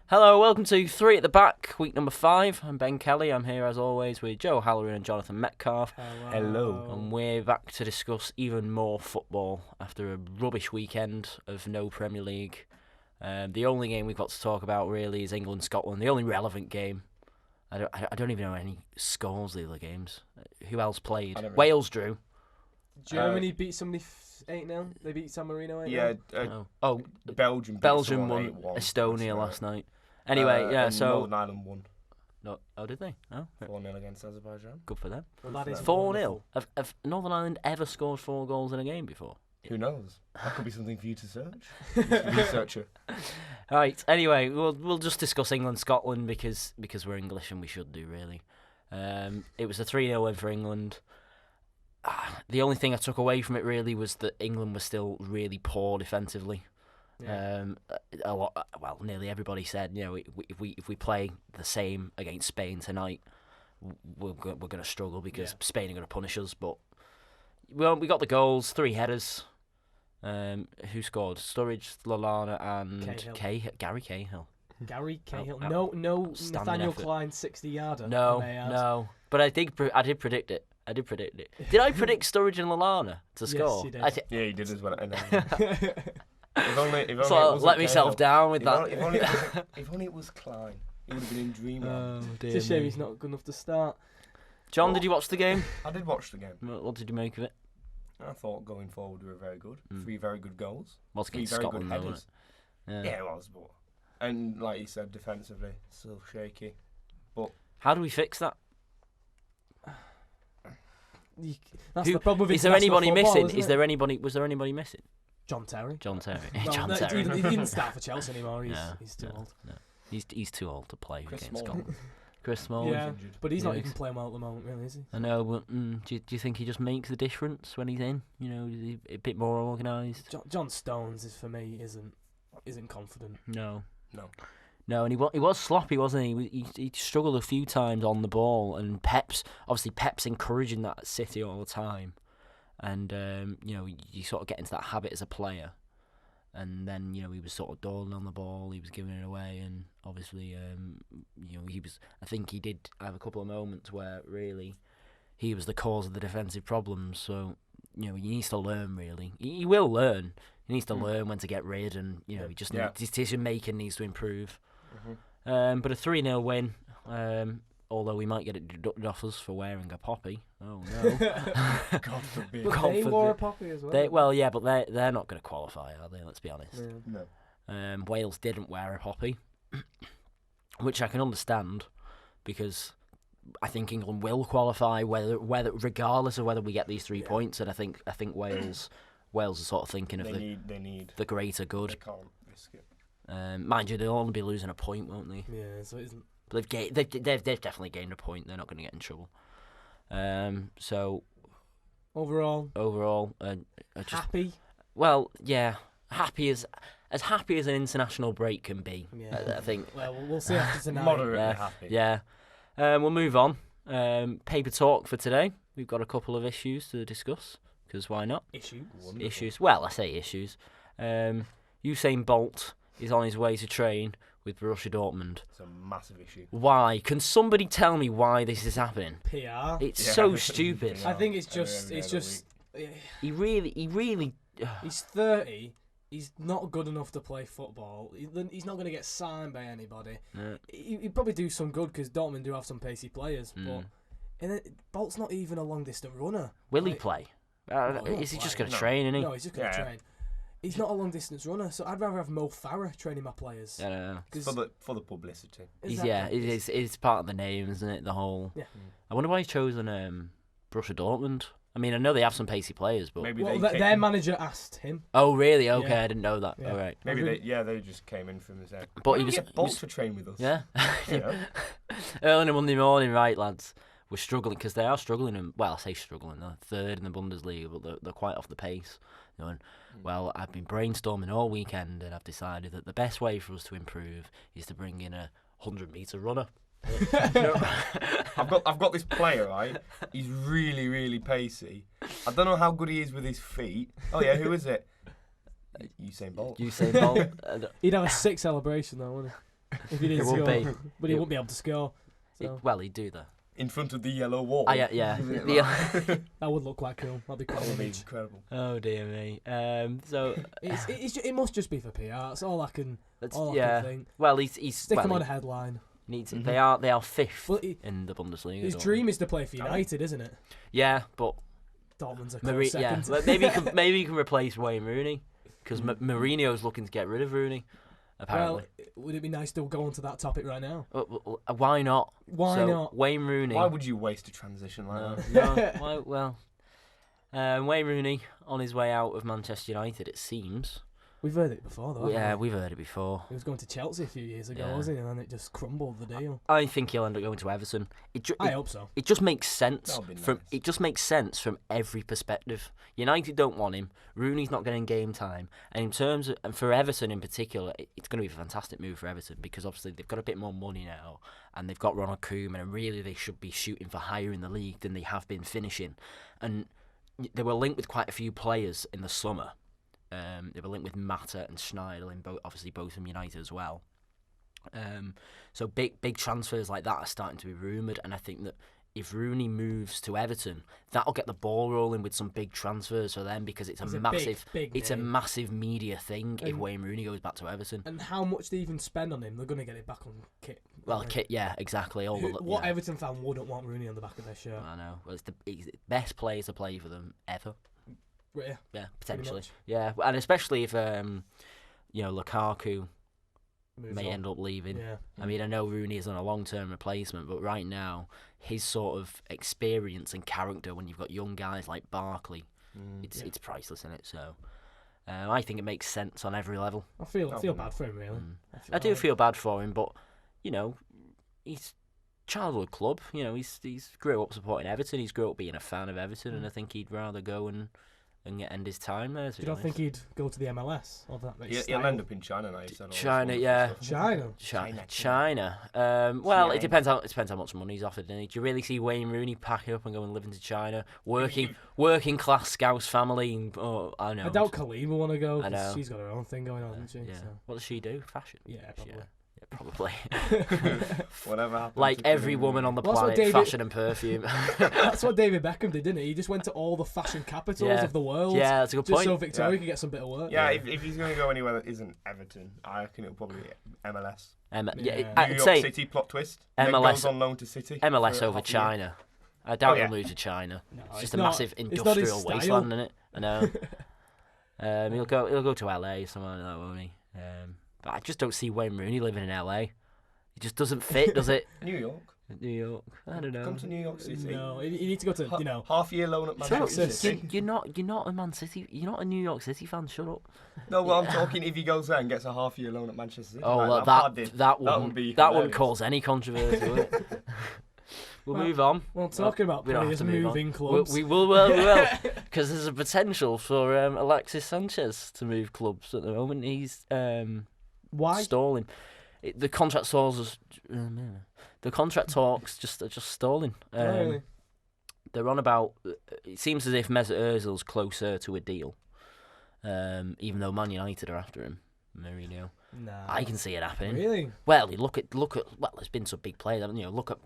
Hello, welcome to 3 at the Back, week number 5. I'm Ben Kelly. I'm here as always with Joe Halloran and Jonathan Metcalfe. Hello. And we're back to discuss even more football after a rubbish weekend of no Premier League. The only game we've got to talk about really is England-Scotland, the only relevant game. I don't even know any scores of the other games. Who else played? Wales drew. Germany beat somebody 8-0. They beat San Marino 8-0. Belgium won Estonia last night. Anyway, so Northern Ireland won. No, did they? Oh, 4-0 against Azerbaijan. Good for them. Well, that is 4-0. Have Northern Ireland ever scored 4 goals in a game before? Who knows? That could be something for you to search. Researcher. Right. Anyway, we'll just discuss England-Scotland because we're English and we should do really. It was a 3-0 win for England. The only thing I took away from it really was that England was still really poor defensively. Yeah. Nearly everybody said, if we play the same against Spain tonight, we're going to struggle because Spain are going to punish us. But we got the goals, 3 headers. Who scored? Sturridge, Lallana, and Gary Cahill. Gary Cahill. No, Nathaniel Klein 60-yarder. No. But I did predict it. Did I predict Sturridge and Lallana to score? Yes, you did. Yeah, you did as well. Let myself down with that. If only it was Klein, it would have been in dreamland. It's a shame he's not good enough to start. John, did you watch the game? I did watch the game. What did you make of it? I thought going forward we were very good. 3 very good goals. Was Three against very Scotland, good though, headers. wasn't it? Yeah, it was. And like you said, defensively, still shaky. But how do we fix that? That's the problem with is there anybody football, missing? Was there anybody missing? John Terry. Terry. He didn't start for Chelsea anymore. He's too old. No. He's too old to play against Smalling. Scotland. Chris Smalling. Yeah, but he's not even playing well at the moment, really, is he? I know, but do you think he just makes a difference when he's in? Is he a bit more organised? John Stones for me isn't confident. No, and he was sloppy, wasn't he? He struggled a few times on the ball, and Pep's encouraging that at City all the time, and you sort of get into that habit as a player, and then he was sort of dawdling on the ball, he was giving it away, and obviously he was. I think he did have a couple of moments where really he was the cause of the defensive problems. So he needs to learn. Really, he will learn. He needs to learn when to get rid, and his decision making needs to improve. But a 3-0 win, although we might get it deducted off us for wearing a poppy. Oh no! God forbid. They wore a poppy as well. But they're not going to qualify, are they? Let's be honest. Yeah. No. Wales didn't wear a poppy, which I can understand because I think England will qualify whether regardless of whether we get these 3 points, and I think Wales are sort of thinking of the greater good. They can't risk it. Mind you, they'll only be losing a point, won't they? Yeah, so it isn't. But they've definitely gained a point. They're not going to get in trouble. So overall, just happy. Well, yeah, happy as happy as an international break can be. Yeah. I think. Well, we'll see after tonight. Moderately happy. Yeah. We'll move on. Paper talk for today. We've got a couple of issues to discuss because why not? Issues. Well, I say issues. Usain Bolt is on his way to train with Borussia Dortmund. It's a massive issue. Why? Can somebody tell me why this is happening? PR. It's so stupid. I think it's just. He really. He's 30. He's not good enough to play football. He's not going to get signed by anybody. No. He'd probably do some good because Dortmund do have some pacey players. But Bolt's not even a long distance runner. Will he play? Is he just going to train? Isn't he? No, he's just going to train. He's not a long distance runner, so I'd rather have Mo Farah training my players. Yeah, for the publicity. Exactly. It's part of the name, isn't it? The whole. Yeah. I wonder why he's chosen Borussia Dortmund. I mean, I know they have some pacey players, but their manager asked him. Oh, really? Okay, I didn't know that. Yeah. All right. Maybe they just came in from his head. But he was to train with us. Yeah. Early on a Monday morning, right, lads? We're struggling because they are struggling. And I say struggling. They're third in the Bundesliga, but they're quite off the pace. Well, I've been brainstorming all weekend, and I've decided that the best way for us to improve is to bring in a 100-meter runner. I've got this player, right? He's really, really pacey. I don't know how good he is with his feet. Oh yeah, who is it? Usain Bolt. Usain Bolt. He'd have a sick celebration though, wouldn't if he didn't It would score. be. But he won't be able to score. So. Well, he'd do that. In front of the yellow wall. Yeah. That would look quite cool. That'd be quite That would be image. incredible. Oh dear me. So It must just be for PR. That's all I can. that's, All I yeah. can think. Well, he's Stick well, him on he a headline. needs. Mhm. They are fifth Well, in the Bundesliga. his Dortmund. dream is to play for United, isn't it? Yeah, but Dortmund's a close yeah, second. but maybe you can replace Wayne Rooney because Mourinho's looking to get rid of Rooney. Apparently. Well, would it be nice to go on to that topic right now? Why not? Why So, not? Wayne Rooney. Why would you waste a transition like that? No, well, Wayne Rooney on his way out of Manchester United, it seems. We've heard it before, though. Yeah, haven't we? we've heard it before. He was going to Chelsea a few years ago, Yeah. wasn't he? And then it just crumbled the deal. I think he'll end up going to Everton. I hope so. It just makes sense That would be from nice. it just makes sense from every perspective. United don't want him. Rooney's not getting game time, and in terms of, and for Everton in particular, it's going to be a fantastic move for Everton because obviously they've got a bit more money now, and they've got Ronald Koeman, and really they should be shooting for higher in the league than they have been finishing. And they were linked with quite a few players in the summer. They were linked with Mata and Schneider, and obviously both from United as well. So big transfers like that are starting to be rumoured, and I think that if Rooney moves to Everton, that'll get the ball rolling with some big transfers for them because it's He's a a massive, big it's a name. massive media thing if And- Wayne Rooney goes back to Everton. And how much they even spend on him, they're going to get it back on kit. Well, aren't they? yeah, exactly. What yeah. Everton fan wouldn't want Rooney on the back of their shirt? I know. Well, it's the best player to play for them ever. Yeah. Yeah, potentially. much. Yeah, and especially if Lukaku Moves may on. end up leaving. Yeah. I mean, I know Rooney is on a long-term replacement, but right now, his sort of experience and character when you've got young guys like Barkley, it's priceless in it. So, I think it makes sense on every level. I feel Oh, bad for him, really. I do feel bad for him, but he's childhood club. He's grew up supporting Everton. He's grew up being a fan of Everton, and I think he'd rather go and end his time there. You don't think he'd go to the MLS? Or that He'll end up in China now. You said all this China, wonderful yeah. stuff. China. Well, it depends how much money he's offered. Do you really see Wayne Rooney packing up and going and living to China, working class Scouse family? And, I know. I doubt Khalid will want to go. I know. 'Cause she's got her own thing going on, hasn't she? Yeah. So. What does she do? Fashion. Yeah, probably. Yeah, probably. Whatever happened Like to every Koeman, woman on the Well, that's what planet, David- fashion and perfume. That's what David Beckham did, didn't he? He just went to all the fashion capitals Yeah. of the world. Yeah, that's a good Just point. so Victoria Yeah. could get some bit of work. Yeah, if he's going to go anywhere that isn't Everton, I reckon it'll probably be MLS. Yeah. I'd New say York City plot twist. Then MLS goes on loan to City. MLS for over half a year. China. I doubt Oh, yeah. he'll move to China. No, It's just not- a massive it's not his industrial style. wasteland, isn't it? I know. He'll go to LA somewhere like that, won't he? But I just don't see Wayne Rooney living in LA. It just doesn't fit, does it? New York. New York. I don't know. Come to New York City. No, you need to go to, Half year loan at Shut up. Manchester Texas. City. You're not a Man City. You're not a New York City fan. Shut up. No, well, I'm talking if he goes there and gets a half year loan at Manchester City. Oh, like well, Lampard did. that would wouldn't be wouldn't hilarious. cause any controversy, would it? We'll Well, move on. Well, talking about We don't have players to move on. moving clubs. We will, because there's a potential for Alexis Sanchez to move clubs at the moment. He's Why? stalling. The contract stalls. The contract talks are just stalling. Really? They're on about. It seems as if Mesut Ozil's closer to a deal, even though Man United are after him. Mourinho. Nah. I can see it happening. Really? Well, you look at. Well, there's been some big players. Haven't you? Look at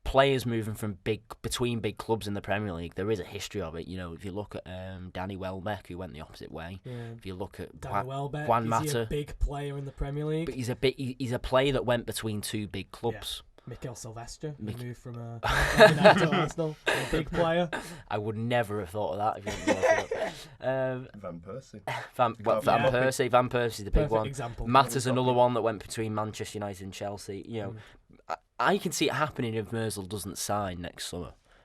players moving from between big clubs in the Premier League. There is a history of it. If you look at Danny Welbeck, who went the opposite way. Yeah. If you look at Danny Welbeck, Juan is he Mata. a big player in the Premier League? But he's a player that went between two big clubs. Mikel Silvestre, he Mick- moved from United to Arsenal, a big player. I would never have thought of that if you hadn't thought of it. Van Persie. Van Yeah. Persie. Van Persie's the big Perfect one. example. Mata's another one that went between Manchester United and Chelsea. I can see it happening if Merzel doesn't sign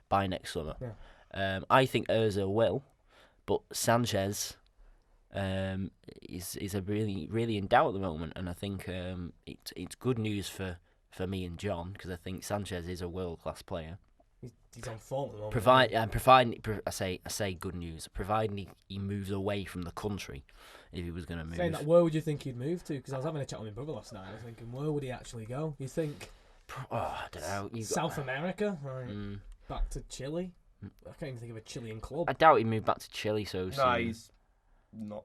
by next summer. Yeah. I think Ozil will, but Sanchez is a really in doubt at the moment, and I think it's good news for me and John because I think Sanchez is a world class player. He's on form at the moment. I say good news. Providing he moves away from the country, if he was going to move. Saying that, where would you think he'd move to? Because I was having a chat with my brother last night. I was thinking, where would he actually go? You think I don't know. South America, right? Mm, Back to Chile? I can't even think of a Chilean club. I doubt he'd move back to Chile so soon. No, he's not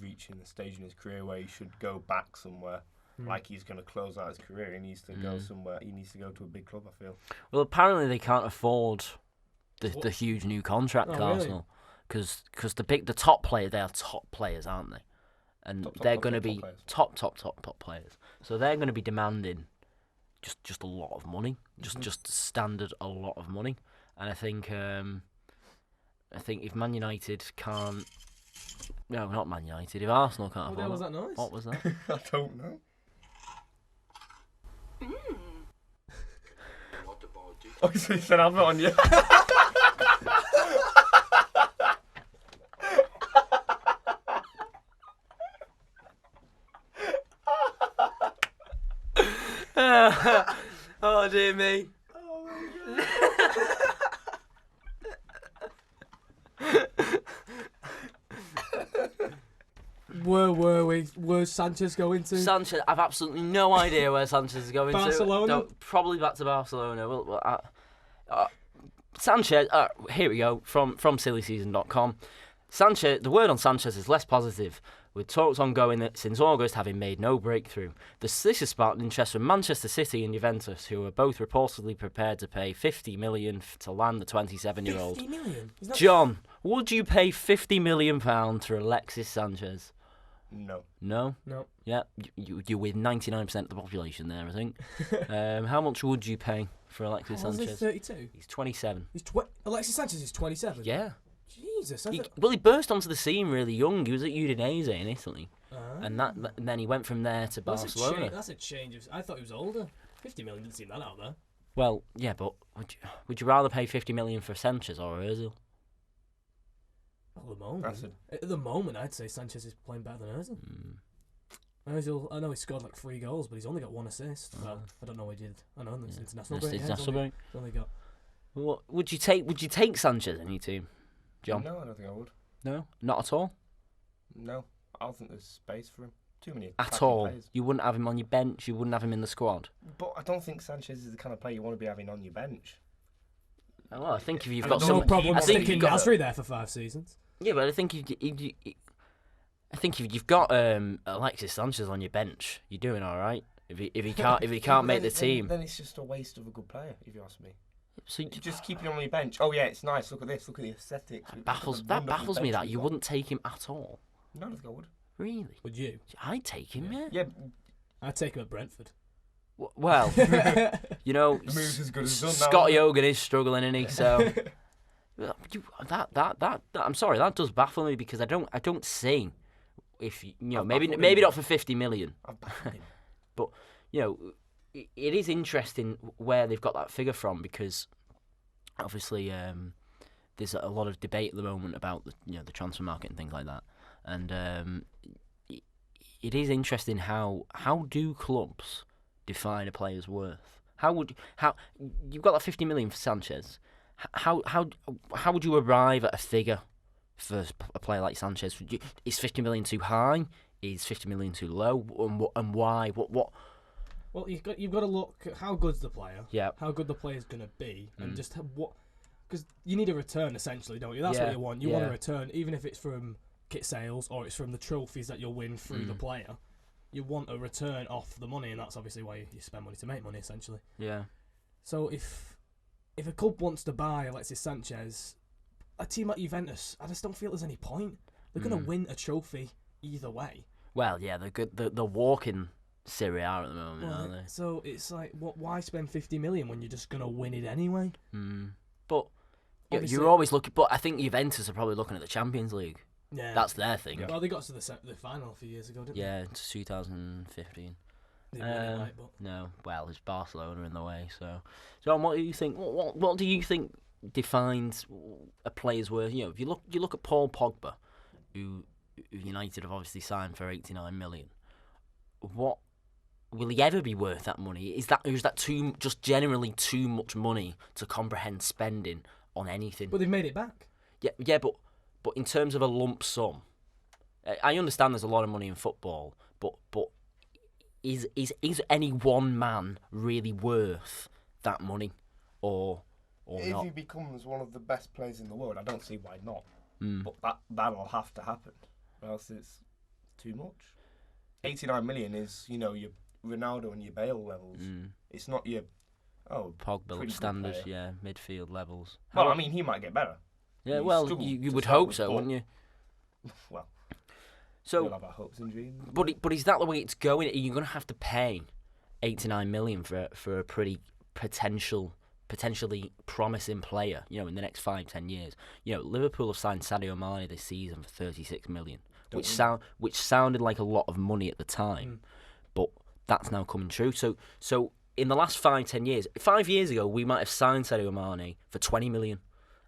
reaching the stage in his career where he should go back somewhere. like he's going to close out his career. He needs to go somewhere. He needs to go to a big club, I feel. Well, apparently they can't afford the huge new contract, Arsenal, because the top player, they are top players, aren't they? And they're going to be top players. So they're going to be demanding just a lot of money, just standard a lot of money. And I think if Man United can't, no, not Man United, if Arsenal can't afford What was that noise? What was that? I don't know. Oh, so he said I'm not on you. Oh dear me. Where's Sanchez going to? Sanchez, I've absolutely no idea where Sanchez is going Barcelona? to. No, probably back to Barcelona. Sanchez, here we go, from sillyseason.com. Sanchez, the word on Sanchez is less positive, with talks ongoing since August having made no breakthrough. This has sparked interest from Manchester City and Juventus, who are both reportedly prepared to pay $50 million to land the 27-year-old. $50 million? John, would you pay £50 million for Alexis Sanchez? No. No? No. Yeah, you're with 99% of the population there, I think. How much would you pay for Alexis Sanchez? He's 32? He's 27. Alexis Sanchez is 27? Yeah. Jesus. He burst onto the scene really young. He was at Udinese in Italy. And then he went from there to Barcelona. That's a change. I thought he was older. 50 million didn't seem that out there. Well, yeah, but would you rather pay 50 million for Sanchez or Ozil? At the moment, I'd say Sanchez is playing better than Ozil. Ozil, I know he scored like 3 goals, but he's only got 1 assist. Well, I don't know what he did. I know it's international break. International break. He's only got. Well, would you take Sanchez in your team, John? No, I don't think I would. No, not at all. No, I don't think there's space for him. Too many at all. Players. You wouldn't have him on your bench. You wouldn't have him in the squad. But I don't think Sanchez is the kind of player you want to be having on your bench. Well, I think if you've got no problem. I think sticking Nasri there for 5 seasons. Yeah, but I think if you've got Alexis Sanchez on your bench, you're doing all right. If he can't make the team, then it's just a waste of a good player, if you ask me. So you just keep him on your bench. Oh yeah, it's nice. Look at this. Look at the aesthetics. That baffles me that you wouldn't take him at all. No, I don't think I would. Really? Would you? I'd take him. Yeah. I'd take him at Brentford. Well, you know, the move's as good as done Scotty now, Hogan is struggling, isn't he? So I'm sorry, that does baffle me because I don't see if maybe not for 50 million, but it is interesting where they've got that figure from because obviously there's a lot of debate at the moment about the transfer market and things like that, and it is interesting how do clubs define a player's worth? How you've got that 50 million for Sanchez? How would you arrive at a figure for a player like Sanchez? Is 50 million too high? Is 50 million too low? And why? What? Well, you've got to look at how good's the player. Yeah. How good the player's gonna be, and just what, because you need a return essentially, don't you? That's what you want. You want a return, even if it's from kit sales or it's from the trophies that you'll win through the player. You want a return off the money, and that's obviously why you spend money to make money, essentially. Yeah. So if a club wants to buy Alexis Sanchez, a team like Juventus, I just don't feel there's any point. They're going to win a trophy either way. Well, yeah, they're good. They're walking Serie A at the moment, aren't they? So it's like, why spend 50 million when you're just going to win it anyway? But you're always looking. But I think Juventus are probably looking at the Champions League. Yeah, that's their thing. Well, they got to the final a few years ago, didn't they? Yeah, it's 2015. No, well, it's Barcelona in the way. So, John, what do you think? What do you think defines a player's worth? If you look at Paul Pogba, who United have obviously signed for 89 million. What will he ever be worth that money? Is that just generally too much money to comprehend spending on anything? But they've made it back. Yeah, but in terms of a lump sum, I understand there's a lot of money in football, but is any one man really worth that money, or if not? If he becomes one of the best players in the world, I don't see why not. But that'll have to happen, or else it's too much. 89 million is your Ronaldo and your Bale levels. It's not your Pogba standard, midfield levels. Well, I mean, he might get better. Yeah, well, you would hope so, wouldn't you? Well, so we'll have our hopes and dreams. But is that the way it's going? You're going to have to pay 89 million for a pretty potentially promising player, in the next 5-10 years. Liverpool have signed Sadio Mane this season for 36 million, which sounded like a lot of money at the time, but that's now coming true. So in the last 5-10 years, 5 years ago, we might have signed Sadio Mane for 20 million.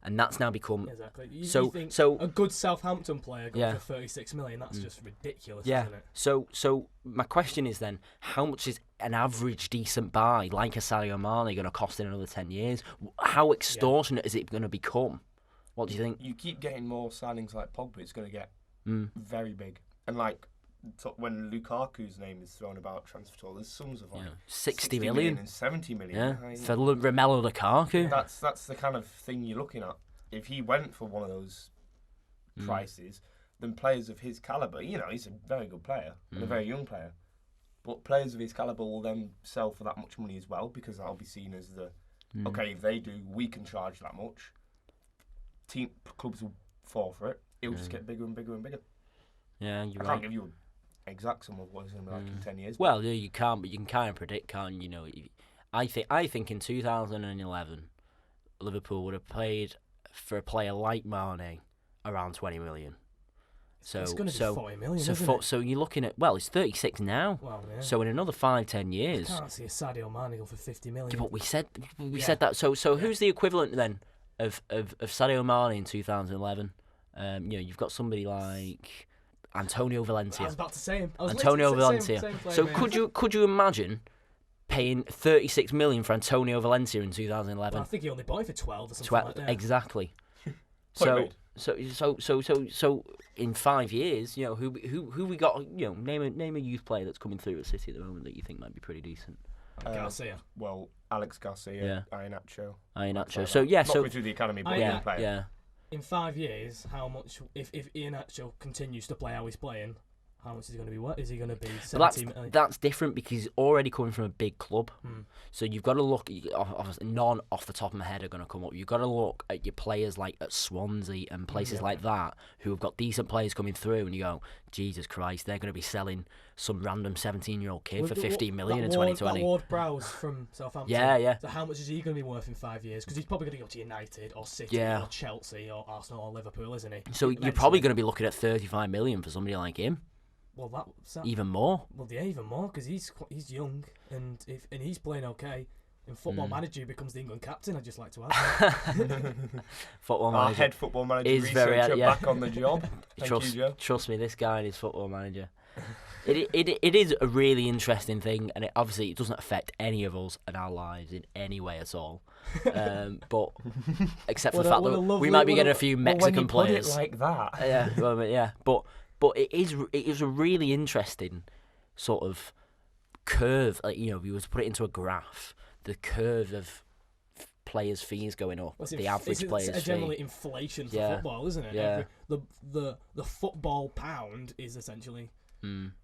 And that's now become you think a good Southampton player going for 36 million. That's just ridiculous, isn't it? So my question is then, how much is an average decent buy like a Sadio Mane going to cost in another 10 years? How extortionate is it going to become? What do you think? You keep getting more signings like Pogba, it's going to get very big. And when Lukaku's name is thrown about transfer tour, there's sums of 60 million and 70 million. Yeah, for Romelu Lukaku. That's the kind of thing you're looking at. If he went for one of those prices, then players of his calibre, he's a very good player and a very young player, but players of his calibre will then sell for that much money as well, because that'll be seen as okay, if they do, we can charge that much. Clubs will fall for it. It'll just get bigger and bigger and bigger. Yeah, you're I right. can't give you exact sum of what it's going to be like in 10 years. Well, you can't, but you can kind of predict, can't you? I think in 2011, Liverpool would have paid for a player like Mane around 20 million. So it's going to be 40 million, isn't it? So you're looking at, it's 36 now. Well, yeah. So in another 5-10 years, I can't see a Sadio Mane go for 50 million. Yeah, but we said that. So who's the equivalent then of Sadio Mane in 2011? You've got somebody like Antonio Valencia. I was about to say him. Antonio Valencia. Same player, So mate. could you imagine paying 36 million for Antonio Valencia in 2011? I think he only bought it for 12 or something like that. Exactly. So in 5 years, who we got? Name a youth player that's coming through at City at the moment that you think might be pretty decent. Garcia. Well, Alex Garcia, Iheanacho. So not going through the academy, but young player. Yeah. In 5 years, how much? If Iheanacho continues to play how he's playing, how much is he going to be worth? Is he going to be 17 million? That's different because he's already coming from a big club. So you've got to look, obviously none off the top of my head are going to come up. You've got to look at your players like at Swansea and places like that who have got decent players coming through, and you go, Jesus Christ, they're going to be selling some random 17-year-old kid for 15 million in 2020. Ward Prowse from Southampton. Yeah. So how much is he going to be worth in 5 years? Because he's probably going to go to United or City or Chelsea or Arsenal or Liverpool, isn't he? So you're probably going to be looking at 35 million for somebody like him. Well, even more. Well, yeah, even more because he's young and he's playing okay. In Football Manager, he becomes the England captain. I'd just like to add. Football Manager. Our head Football Manager is researcher back on the job. Thank you, Joe. Trust me, this guy is Football Manager. It is a really interesting thing, and it doesn't affect any of us and our lives in any way at all. But except for the fact that we might be getting a few Mexican players. Put it like that. Yeah. But it is a really interesting sort of curve. If you were to put it into a graph, the curve of players' fees going up, the average players' fee. It's generally inflation for football, isn't it? Yeah. The football pound is essentially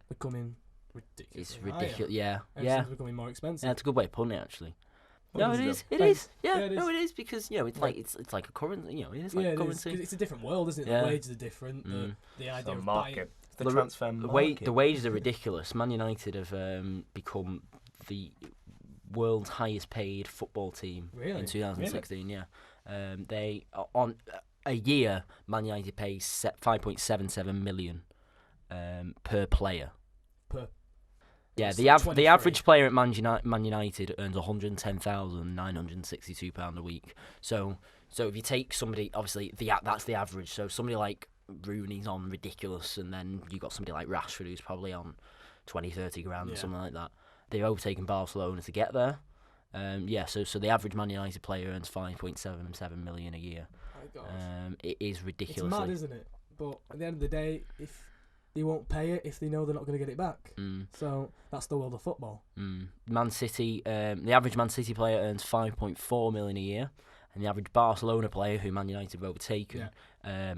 becoming ridiculous. It's ridiculous. Yeah. Everything's becoming more expensive. Yeah, it's a good way of putting it, actually. Well, it is. It is. Because it's like a currency. It is like a currency. It's a different world, isn't it? The wages are different. The idea of market. The transfer market. The wages are ridiculous. Man United have become the world's highest paid football team in 2016. Really? Yeah, they on a year. Man United pays 5.77 million per player. Yeah, the average player at Man United earns £110,962 a week. So if you take somebody, obviously that's the average. So somebody like Rooney's on ridiculous, and then you got somebody like Rashford who's probably on 20-30 grand, something like that. They've overtaken Barcelona to get there. So the average Man United player earns 5.77 million a year. It is ridiculous. It's mad, isn't it? But at the end of the day, if they won't pay it if they know they're not going to get it back. So that's the world of football. Man City, the average Man City player earns 5.4 million a year, and the average Barcelona player, who Man United have overtaken,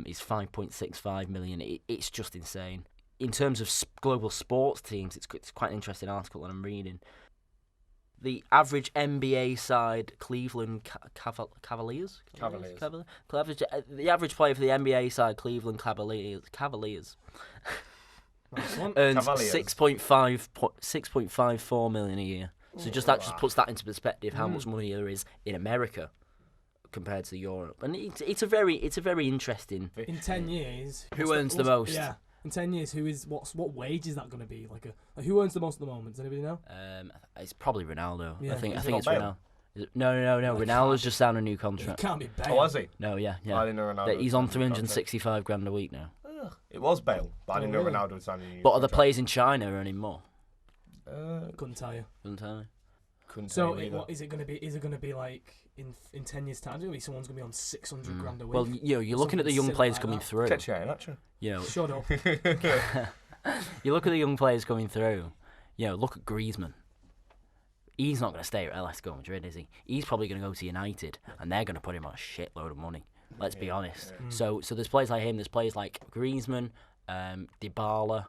is 5.65 million. It's just insane. in terms of global sports teams, it's quite an interesting article that I'm reading. The average NBA side, Cleveland Cavaliers. The average player for the NBA side, Cleveland Cavaliers earns $6.54 million a year. So that just puts that into perspective how much money there is in America compared to Europe, and it's a very interesting. In 10 years, who earns the most? Yeah. In 10 years, what wage is that going to be? Like who earns the most at the moment? Does anybody know? It's probably Ronaldo. Yeah. I think it's Bale? Ronaldo. No. Ronaldo's just signed a new contract. It can't be Bale. Oh, was he? No, yeah. I didn't know Ronaldo. He's on $365,000 a week now. It was Bale, but I didn't know Ronaldo was signing a new But other contract. players in China are earning more. Couldn't tell you. Couldn't tell me. So what is it going to be? Is it going to be like in 10 years' time? Maybe someone's going to be on $600,000 a week. Well, you're looking at the young players coming through. Shut up. You look at the young players coming through. Look at Griezmann. He's not going to stay at Atletico Madrid, is he? He's probably going to go to United, and they're going to put him on a shitload of money. Let's be honest. Yeah. So there's players like him. There's players like Griezmann, Dybala.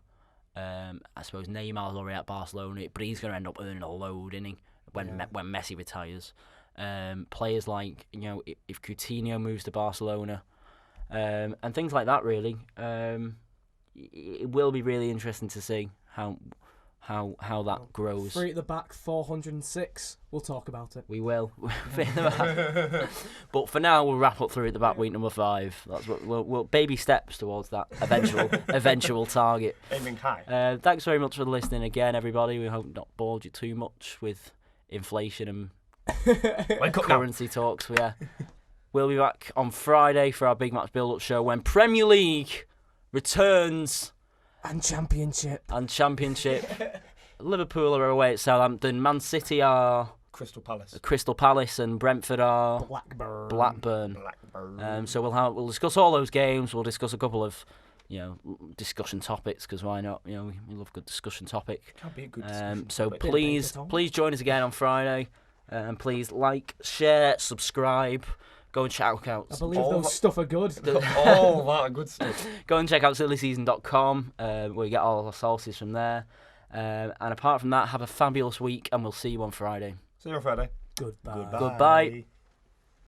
I suppose Neymar's already at Barcelona, but he's going to end up earning a load, isn't he? When Messi retires. Players like if Coutinho moves to Barcelona, and things like that. Really, it will be really interesting to see how that grows. 3 at the back, 406. We'll talk about it. We will. But for now, we'll wrap up 3 at the back, week number 5. That's what we'll baby steps towards that eventual target. Aiming high. Thanks very much for listening again, everybody. We hope not bored you too much with inflation and currency talks. Yeah, we'll be back on Friday for our big match build-up show when Premier League returns. And Championship. Liverpool are away at Southampton. Man City are Crystal Palace, and Brentford are Blackburn. So we'll discuss all those games. We'll discuss a couple of discussion topics, because why not? We love a good discussion topic. Can't be a good discussion. So please join us again on Friday, and please like, share, subscribe. Go and check out. I believe those stuff are good. All that good stuff. Go and check out sillyseason.com. We get all our sources from there. And apart from that, have a fabulous week, and we'll see you on Friday. See you on Friday. Goodbye. Goodbye.